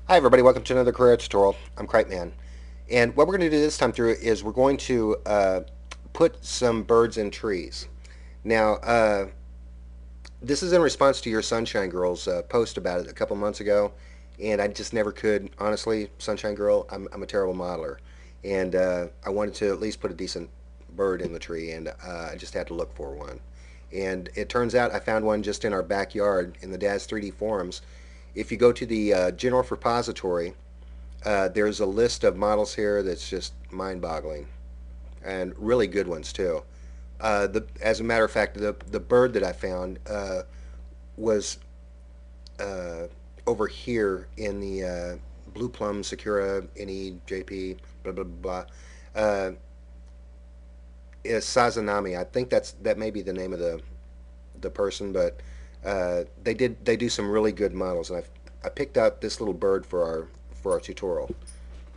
Hi everybody, welcome to another career tutorial. I'm cripeman, and what we're going to do this time through is we're going to put some birds in trees. Now, this is in response to your Sunshine Girls post about it a couple months ago, and I just never could, honestly, Sunshine Girl, I'm a terrible modeler, and I wanted to at least put a decent bird in the tree, and I just had to look for one. And it turns out I found one just in our backyard in the DAZ 3D forums. If you go to the general repository, there's a list of models here that's just mind-boggling, and really good ones too. As a matter of fact, the bird that I found was uh, over here in the Blue Plum Sakura NEJP blah blah blah. Uh, is Sazanami. I think that may be the name of the person, but they do some really good models, and I picked out this little bird for our tutorial.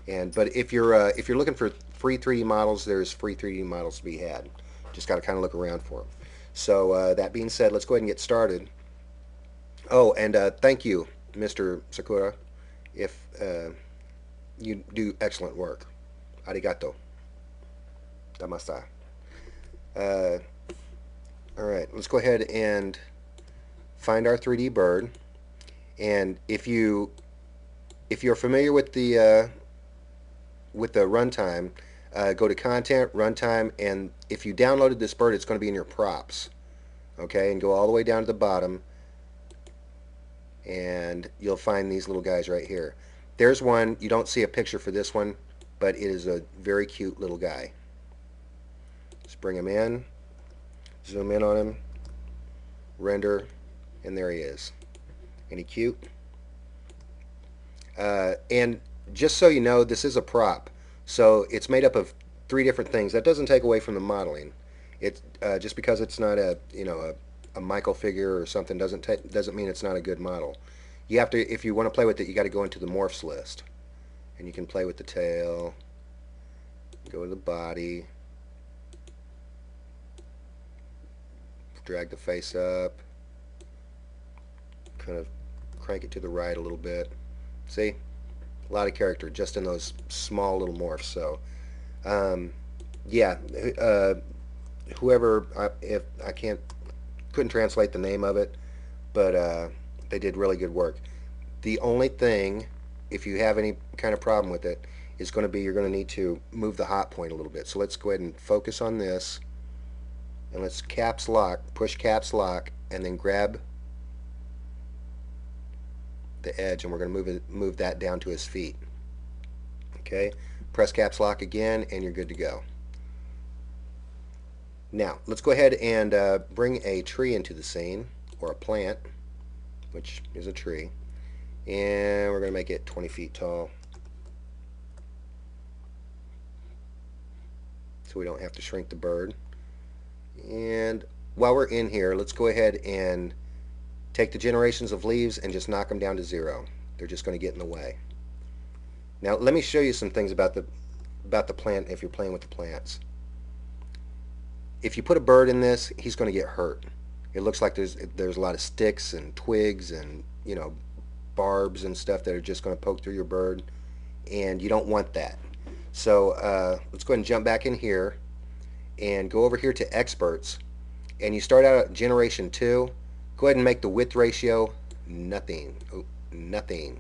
And but if you're looking for free 3D models, there's free 3D models to be had. Just got to kind of look around for them. So that being said, let's go ahead and get started. Oh, and thank you, Mr. Sakura. If you do excellent work. Arigato. Damasa. Uh, all right, let's go ahead and find our 3D bird. And if you're familiar with the runtime, go to content, runtime, and if you downloaded this bird, it's going to be in your props. Okay, and go all the way down to the bottom, and you'll find these little guys right here. There's one. You don't see a picture for this one, but it is a very cute little guy. Let's bring him in, zoom in on him, render, and there he is. Ain't he cute? And just so you know, this is a prop, so it's made up of three different things. That doesn't take away from the modeling. It just because it's not a Michael figure or something doesn't mean it's not a good model. You have to, if you want to play with it, you got to go into the morphs list, and you can play with the tail. Go to the body, drag the face up, kind of crank it to the right a little bit. See? A lot of character just in those small little morphs. So, yeah, whoever, if I couldn't translate the name of it, but they did really good work. The only thing, if you have any kind of problem with it, is going to be you're going to need to move the hot point a little bit. So let's go ahead and focus on this, and let's caps lock, push caps lock, and then grab the edge, and we're going to move that down to his feet. Okay, press caps lock again, and you're good to go. Now let's go ahead and bring a tree into the scene, or a plant, which is a tree, and we're going to make it 20 feet tall, so we don't have to shrink the bird. And while we're in here, let's go ahead and take the generations of leaves and just knock them down to 0. They're just going to get in the way. Now let me show you some things about the plant if you're playing with the plants. If you put a bird in this, he's going to get hurt. It looks like there's a lot of sticks and twigs and barbs and stuff that are just going to poke through your bird, and you don't want that. So let's go ahead and jump back in here and go over here to experts, and you start out at generation 2. Go ahead and make the width ratio nothing. Oh, nothing.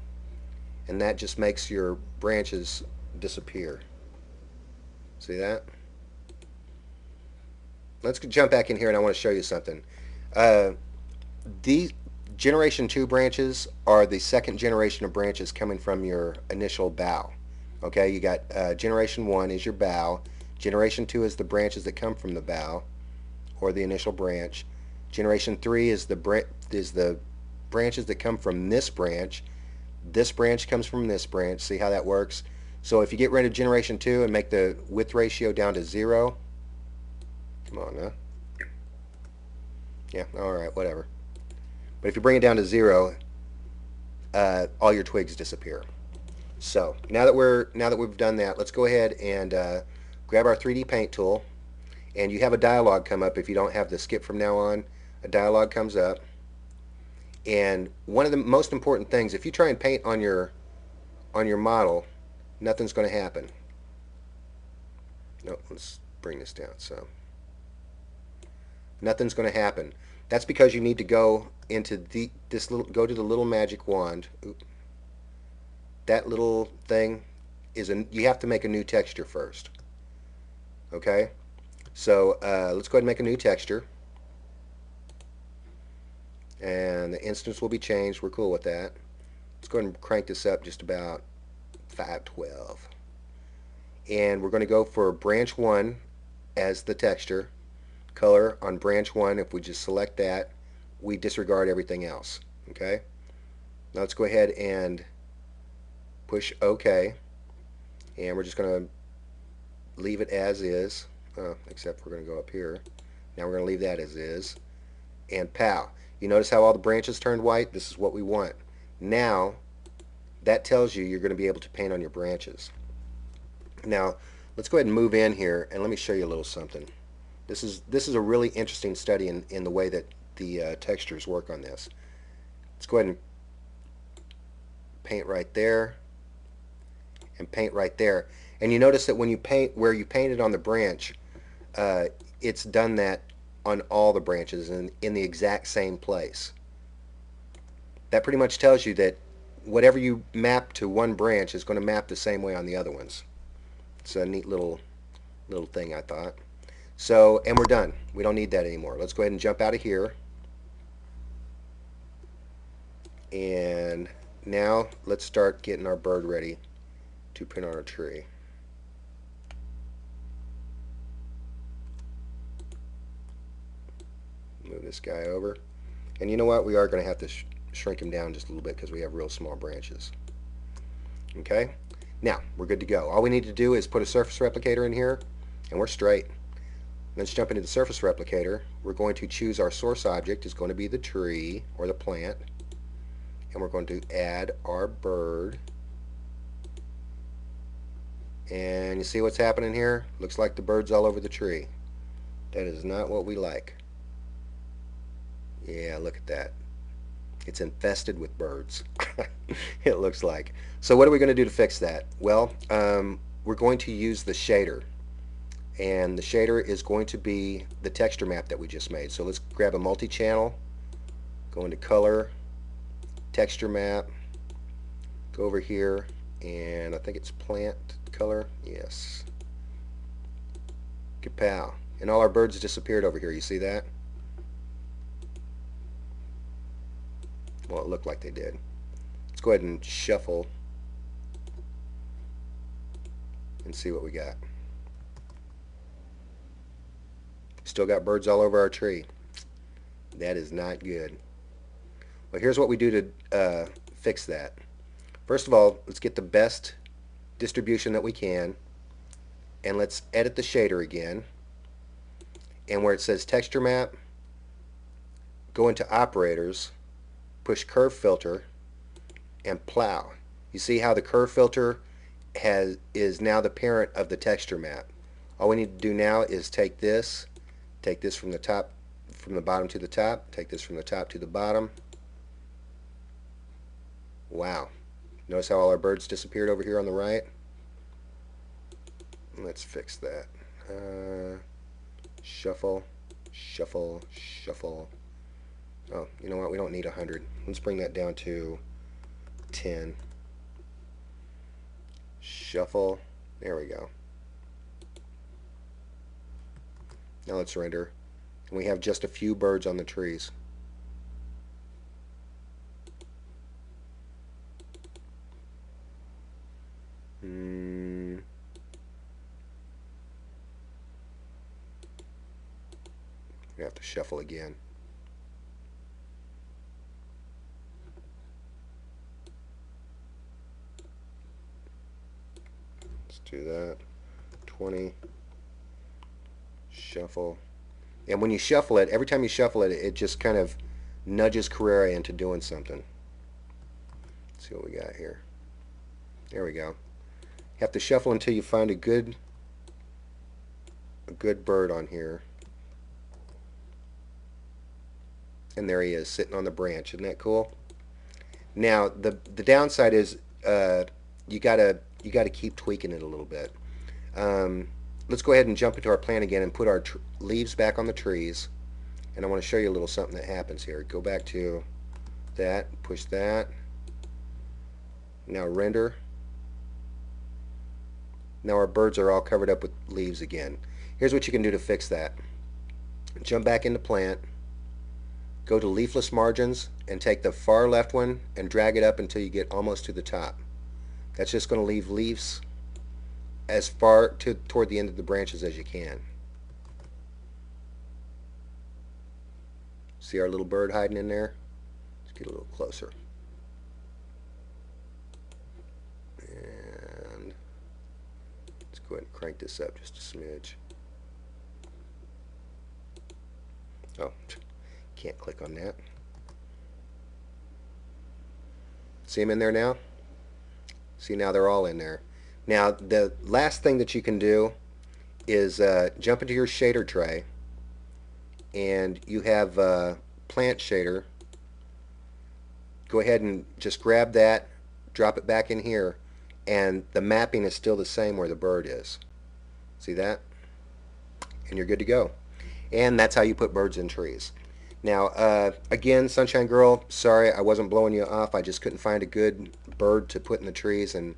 And that just makes your branches disappear. See that? Let's jump back in here, and I want to show you something. These generation 2 branches are the second generation of branches coming from your initial bough. Okay, you got generation 1 is your bough. Generation 2 is the branches that come from the bough, or the initial branch. Generation 3 is the branches that come from this branch. This branch comes from this branch. See how that works? So if you get rid of generation 2 and make the width ratio down to 0, come on, huh? Yeah, alright, whatever. But if you bring it down to 0, all your twigs disappear. So now that we've done that, let's go ahead and grab our 3D paint tool, and you have a dialog come up. If you don't have the skip from now on, a dialog comes up, and one of the most important things, if you try and paint on your on your model, nothing's going to happen. No, let's bring this down. So nothing's going to happen. That's because you need to go into go to the little magic wand. Oop. That little thing you have to make a new texture first. Okay? So let's go ahead and make a new texture. And the instance will be changed. We're cool with that. Let's go ahead and crank this up just about 512. And we're going to go for branch 1 as the texture. Color on branch 1, if we just select that, we disregard everything else. Okay? Now let's go ahead and push OK. And we're just going to leave it as is, except we're going to go up here. Now we're going to leave that as is. And pow. You notice how all the branches turned white? This is what we want. Now, that tells you you're going to be able to paint on your branches. Now, let's go ahead and move in here, and let me show you a little something. This is a really interesting study in the way that the textures work on this. Let's go ahead and paint right there, and paint right there. And you notice that when you paint where you painted on the branch, it's done that on all the branches and in the exact same place. That pretty much tells you that whatever you map to one branch is going to map the same way on the other ones. It's a neat little thing, I thought. So, and we're done. We don't need that anymore. Let's go ahead and jump out of here. And now let's start getting our bird ready to print on our tree. Move this guy over. And you know what? We are going to have to shrink him down just a little bit because we have real small branches. Okay? Now, we're good to go. All we need to do is put a surface replicator in here, and we're straight. Let's jump into the surface replicator. We're going to choose our source object. It's going to be the tree or the plant. And we're going to add our bird. And you see what's happening here? Looks like the bird's all over the tree. That is not what we like. Yeah, look at that. It's infested with birds. It looks like. So what are we going to do to fix that? Well, we're going to use the shader. And the shader is going to be the texture map that we just made. So let's grab a multi-channel, go into color, texture map, go over here, and I think it's plant color. Yes. Kapow. And all our birds disappeared over here. You see that? Well, it looked like they did. Let's go ahead and shuffle and see what we got. Still got birds all over our tree. That is not good. Well, here's what we do to fix that. First of all, let's get the best distribution that we can, and let's edit the shader again. And where it says texture map, go into operators, push curve filter, and plow. You see how the curve filter is now the parent of the texture map. All we need to do now is take this from the bottom to the top, take this from the top to the bottom. Wow. Notice how all our birds disappeared over here on the right? Let's fix that. Shuffle, shuffle, shuffle. Oh, you know what? We don't need 100. Let's bring that down to 10. Shuffle. There we go. Now let's render. And we have just a few birds on the trees. We have to shuffle again. Let's do that. 20. Shuffle. And when you shuffle it, every time you shuffle it, it just kind of nudges Carrera into doing something. Let's see what we got here. There we go. You have to shuffle until you find a good bird on here. And there he is, sitting on the branch. Isn't that cool? Now, the downside is the you gotta keep tweaking it a little bit. Let's go ahead and jump into our plant again and put our leaves back on the trees. And I want to show you a little something that happens here. Go back to that, push that. Now render. Now our birds are all covered up with leaves again. Here's what you can do to fix that. Jump back into plant, go to leafless margins, and take the far left one and drag it up until you get almost to the top. That's just going to leave leaves as far toward the end of the branches as you can. See our little bird hiding in there? Let's get a little closer. And let's go ahead and crank this up just a smidge. Oh, can't click on that. See them in there now? See, now they're all in there. Now, the last thing that you can do is jump into your shader tray, and you have plant shader. Go ahead and just grab that, drop it back in here, and the mapping is still the same where the bird is. See that? And you're good to go. And that's how you put birds in trees. Now, again, Sunshine Girl, sorry I wasn't blowing you off. I just couldn't find a good bird to put in the trees, and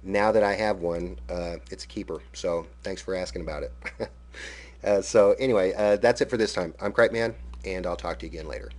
now that I have one, it's a keeper. So thanks for asking about it. So anyway, that's it for this time. I'm cripeman, and I'll talk to you again later.